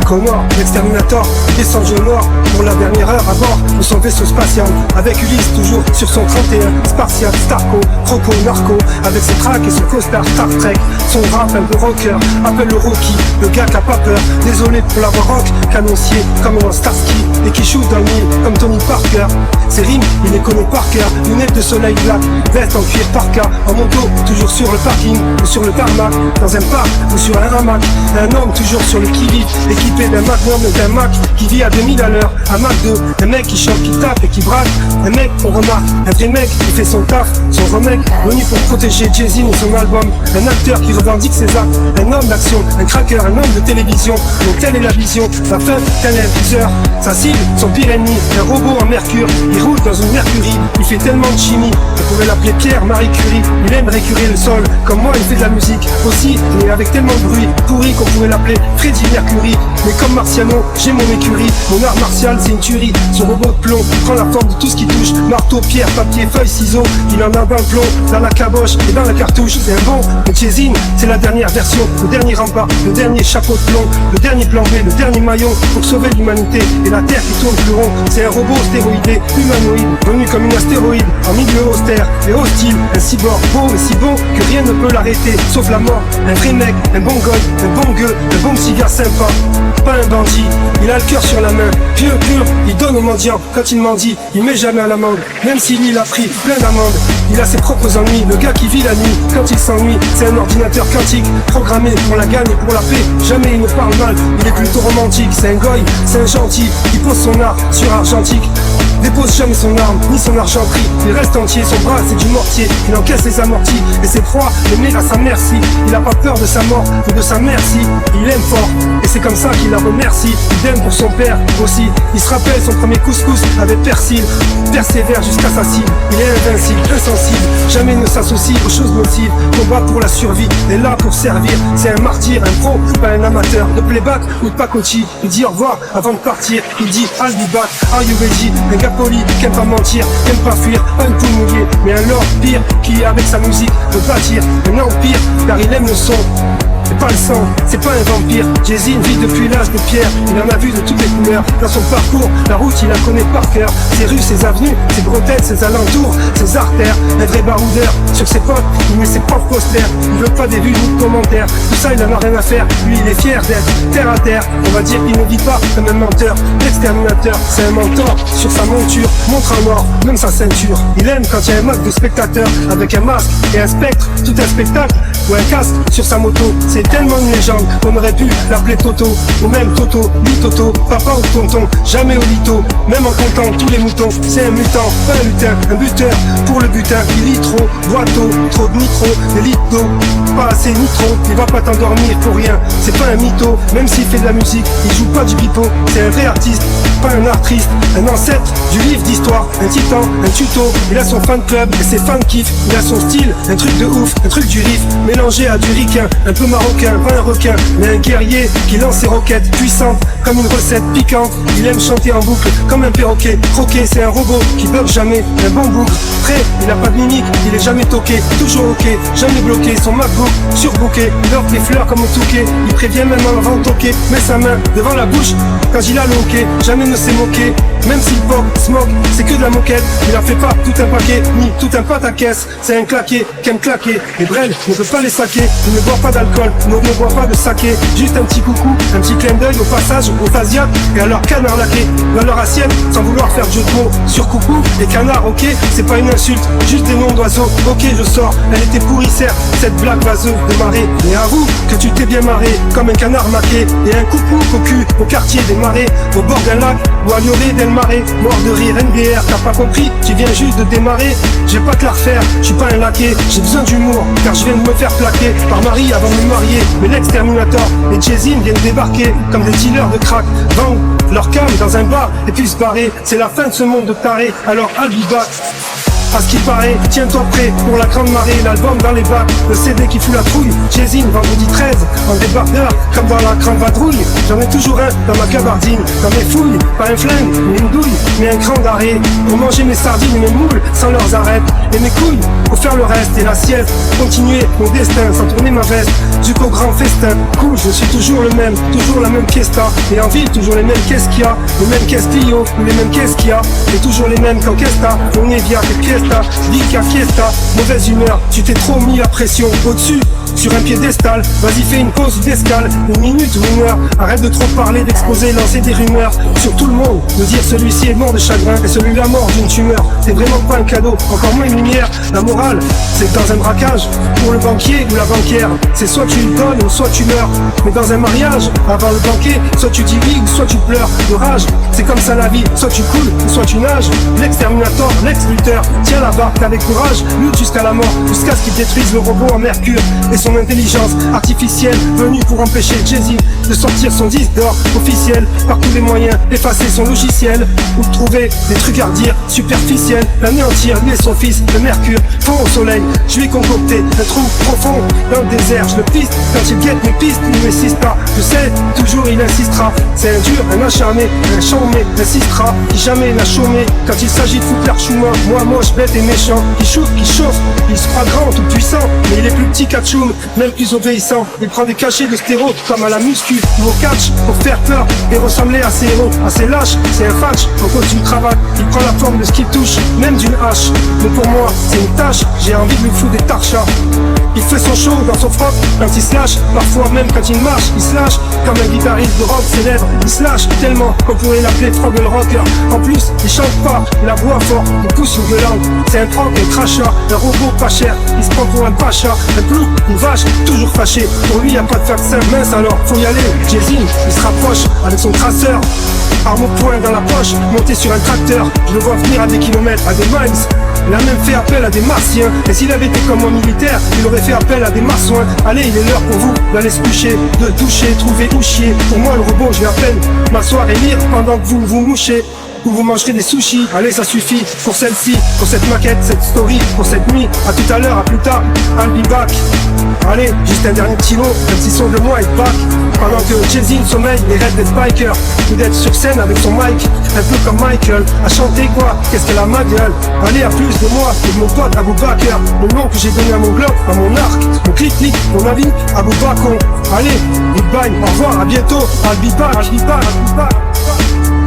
Connor, l'exterminator, descend au nord pour la dernière heure à bord de son vaisseau spatial. Avec Ulysse toujours sur son 31, Spartiate, Starco, Croco, Narco, avec ses tracks et son costard Star Trek. Son rap un peu rocker, appelle le Rocky, le gars qui a pas peur. Désolé pour la voix rock, canoncier comme un Starsky, et qui shoot dans le mille comme Tony Parker. Ses rimes, il les connaît par cœur, lunettes de soleil black, veste en cuir parka, en moto, toujours sur le parking ou sur le tarmac, dans un parc ou sur un hamac. Un homme toujours sur le qui-vive, équipé d'un Magnum et d'un Mac, qui vit à 2000 à l'heure, à Mac 2. Un mec qui chante, qui tape et qui braque, un mec qu'on remarque, un vrai mec qui fait son taf, son remake, venu pour protéger Jay-Z et son album. Un acteur qui revendique ses actes, un homme d'action, un cracker, un homme de télévision. Donc telle est la vision, la fin, tel est le viseur. Sa cible, son pire ennemi, un robot en mercure. Il roule dans une mercury, il fait tellement de chimie, on pourrait l'appeler Pierre Marie Curie. Il aime récurer le sol, comme moi il fait de la musique aussi, mais avec tellement de bruit pourri qu'on pourrait l'appeler Freddie Mercury. Mais comme Marciano, j'ai mon écurie, mon art martial c'est une tuerie. Son robot de plomb prend la forme de tout ce qui touche, marteau, pierre, papier, feuille, ciseaux. Il en a 20 plombs dans la caboche et dans la cartouche. C'est un bon, le Chesine, c'est la dernière version, le dernier rempart, le dernier chapeau de plomb, le dernier plan B, le dernier maillon pour sauver l'humanité et la terre qui tourne plus rond. C'est un robot stéroïdé, humanoïde, venu comme une astéroïde, en milieu austère et hostile. Un cyborg beau et si beau que rien ne peut l'arrêter, sauf la mort. Un vrai mec, un bon god, un bon gueux, un bon petit gars sympa, pas un bandit. Il a le cœur sur la main, pur, il donne aux mendiants. Quand il mendie, il met jamais à l'amende, même s'il a pris plein d'amendes. Il a ses propres ennuis, le gars qui vit la nuit. Quand il s'ennuie, c'est un ordinateur quantique, programmé pour la gagne et pour la paix. Jamais il ne parle mal, il est plutôt romantique. C'est un goy, c'est un gentil, qui pose son art sur argentique. Dépose jamais son arme, ni son argenterie. Il reste entier, son bras c'est du mortier. Il encaisse les amortis et ses proies les met à sa merci. Il a pas peur de sa mort ou de sa merci. Il aime fort et c'est comme ça qu'il la remercie. Il aime pour son père aussi. Il se rappelle son premier couscous avec persil. Persévère jusqu'à sa cible. Il est invincible, insensible. Jamais ne s'associe aux choses nocives. Combat pour la survie, est là pour servir. C'est un martyr, un pro, pas un amateur de playback ou de pacotille. Il dit au revoir avant de partir. Il dit I'll be back, are you ready? Un gars poli, qui aime pas mentir, qui aime pas fuir, pas une poule mouillée, mais un lord pire, qui avec sa musique peut bâtir un empire, car il aime le son. C'est pas le sang, c'est pas un vampire. Jay-Z vit depuis l'âge de pierre. Il en a vu de toutes les couleurs. Dans son parcours, la route il la connaît par cœur. Ses rues, ses avenues, ses bretelles, ses alentours, ses artères. Un vrai baroudeur, sur ses potes, il met ses propres posters. Il veut pas des vues ni de commentaires. Tout ça il en a rien à faire. Lui il est fier d'être terre à terre. On va dire qu'il ne vit pas comme un menteur. L'exterminateur, c'est un mentor. Sur sa monture, montre en or, même sa ceinture. Il aime quand il y a un masque de spectateur, avec un masque et un spectre, tout un spectacle ou un casque sur sa moto. C'est tellement une légende qu'on aurait pu l'appeler Toto, ou même Toto, Toto, papa ou tonton, jamais au lito, même en comptant tous les moutons. C'est un mutant, pas un lutin, un buteur pour le butin. Il lit trop, boit trop de nitro, des litres d'eau, pas assez nitro. Il va pas t'endormir pour rien, c'est pas un mytho. Même s'il fait de la musique, il joue pas du pipeau. C'est un vrai artiste, pas un art triste, un ancêtre du livre d'histoire, un titan, un tuto. Il a son fan club et ses fans kiffent. Il a son style, un truc de ouf, un truc du riff, mélangé à du ricain, un peu marocain, pas un requin, mais un guerrier qui lance ses roquettes puissantes comme une recette piquante. Il aime chanter en boucle comme un perroquet. Croquet, c'est un robot qui bug jamais, un bon boucle. Prêt, il a pas de mimique, il est jamais toqué, toujours ok, jamais bloqué. Son MacBook surbooké, il offre des fleurs comme au touquet. Il prévient même avant de toquer, met sa main devant la bouche quand il a le hockey. Jamais ne s'est moqué, même s'il pop, smoke, c'est que de la moquette. Il en fait pas tout un paquet, ni tout un pâte à caisse. C'est un claqué, qui aime claquer. Et Brel ne veut pas les saquer, il ne boit pas d'alcool, ne boit pas de saké. Juste un petit coucou, un petit clin d'œil au passage aux Asiates et à leur canard laqué. Dans leur assiette, sans vouloir faire de jeu de mots sur coucou et canard, ok, c'est pas une insulte, juste des noms d'oiseaux. Ok, je sors, elle était pourrie certes, cette blague vaseuse de marée. Mais avoue que tu t'es bien marré, comme un canard maqué. Et un coucou cocu au quartier des marais, au bord d'un lac ou à Lioré del Marais. Mort de rire, NBR, t'as pas compris, tu viens juste de démarrer. Je vais pas te la refaire, je suis pas un laquais, j'ai besoin d'humour, car je viens de me faire plaquer par Marie avant de me marier. Mais l'exterminator et Jay-Z viennent débarquer comme des dealers de crack, vendent leur cam dans un bar et puis se barrer. C'est la fin de ce monde de tarés, alors I'll be back. à ce qui paraît, tiens-toi prêt pour la grande marée, l'album dans les bacs, le CD qui fout la trouille, Jay-Z, vendredi 13, en débardeur, comme dans la grande vadrouille. J'en ai toujours un dans ma gabardine, dans mes fouilles, pas un flingue, mais une douille, mais un grand arrêt, pour manger mes sardines et mes moules sans leurs arêtes, et mes couilles, pour faire le reste, et la sieste, continuer mon destin, sans tourner ma veste, jusqu'au grand festin. Cool, je suis toujours le même, toujours la même fiesta, et en ville, toujours les mêmes qu'est-ce qu'il y a, les mêmes caisses Clio, ou les mêmes qu'est-ce qu'il y a, et toujours les mêmes qu'enquesta, on est via que fiesta, Vica fiesta, mauvaise humeur, tu t'es trop mis la pression au-dessus, sur un piédestal, vas-y fais une pause d'escale, une minute ou une heure, arrête de trop parler, d'exposer, lancer des rumeurs sur tout le monde, de dire celui-ci est mort de chagrin et celui-là mort d'une tumeur, c'est vraiment pas un cadeau, encore moins une lumière, la morale, c'est que dans un braquage, pour le banquier ou la banquière, c'est soit tu le donnes ou soit tu meurs, mais dans un mariage, avant le banquet, soit tu dis oui ou soit tu pleures, de rage, c'est comme ça la vie, soit tu coules ou soit tu nages, l'exterminator, l'ex-lutteur, tiens la barque avec courage, lutte jusqu'à la mort, jusqu'à ce qu'il détruise le robot en mercure, et son intelligence artificielle venue pour empêcher Jay-Z de sortir son disque d'or officiel, par tous les moyens, effacer son logiciel, ou trouver des trucs à redire superficiels, l'anéantir, lui et son fils, le mercure, fond au soleil, je lui ai concocté un trou profond dans le désert, je le piste, quand il guette mes pistes, il ne m'insiste pas, je sais, toujours il insistera, c'est un dur, un acharné, un chômé, insistera, qui jamais n'a chômé, quand il s'agit de foutre l'archouement, moi moche, bête et méchant, qui chauffe, il se croit grand, tout puissant, mais il est plus petit qu'Atchoum, même plus obéissant, il prend des cachets de stéro, comme à la muscu, ou au catch, pour faire peur, et ressembler à ses héros, assez lâche, c'est un fatch, en cause d'une cravate, il prend la forme de ce qu'il touche, même d'une hache, mais pour moi, c'est une tâche, j'ai envie de lui foutre des tarchas, il fait son show dans son froc, quand il se lâche, parfois même quand il marche, il se lâche, comme un guitariste de rock célèbre, il se lâche tellement qu'on pourrait l'appeler Frog le rocker, en plus, il chante pas, la voix fort, il pousse une gueulante, c'est un troc, un crachat, un robot pas cher, il se prend pour un pacha, un plouc, une vache, toujours fâché, pour lui y a pas de vaccin, mince alors, faut y aller, Jay-Z, il se rapproche avec son traceur, arme au poing dans la poche, monté sur un tracteur, je le vois venir à des kilomètres, à des miles. Il a même fait appel à des martiens, et s'il avait été comme moi militaire, il aurait fait appel à des marsouins. Allez, il est l'heure pour vous d'aller se coucher, de toucher, trouver où chier. Pour moi le robot, je vais à peine m'asseoir et lire pendant que vous vous mouchez, ou vous mangerez des sushis. Allez, ça suffit pour celle-ci, pour cette maquette, cette story, pour cette nuit. À tout à l'heure, à plus tard, I'll be back. Allez, juste un dernier petit mot, même si son de moi est back. Pendant que Jay-Z sommeille et rêve d'être biker, ou d'être sur scène avec son mic, un peu comme Michael, à chanter quoi, qu'est-ce qu'elle a ma gueule. Allez, à plus de moi et de mon pote Abou Bakr, le nom que j'ai donné à mon globe, à mon arc, mon clic-clic, mon avis, Abou Bakr. Allez, goodbye, au revoir, à bientôt, I'll be back, I'll be back, I'll be back.